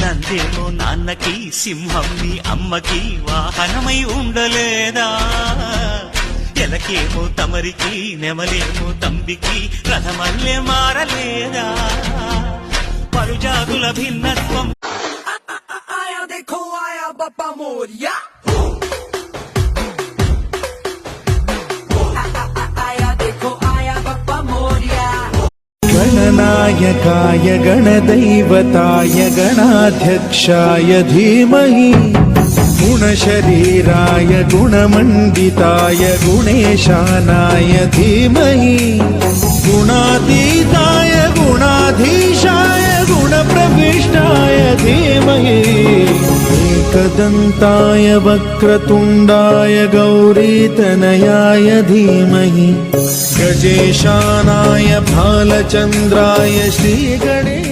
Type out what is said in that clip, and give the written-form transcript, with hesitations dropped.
నందేమో నాన్నకి సింహం నీ అమ్మకి వాహనమై ఉండలేదా ఎలకేమో తమరికి నెమలేమో తంబికి రథమల్లే మారలేదా పరుజాతుల భిన్నత్వం गणनायकाय गणदैवताय गणाध्यक्षाय धीमहि गुणशरीराय गुणमण्डिताय गुणेशानाय धीमहि गुणातीताय गुणाधीशाय गुणप्रविष्टाय धीमहि एकदन्ताय वक्रतुण्डाय गौरीतनयाय धीमहि गजेशानाय भालचन्द्राय श्रीगणे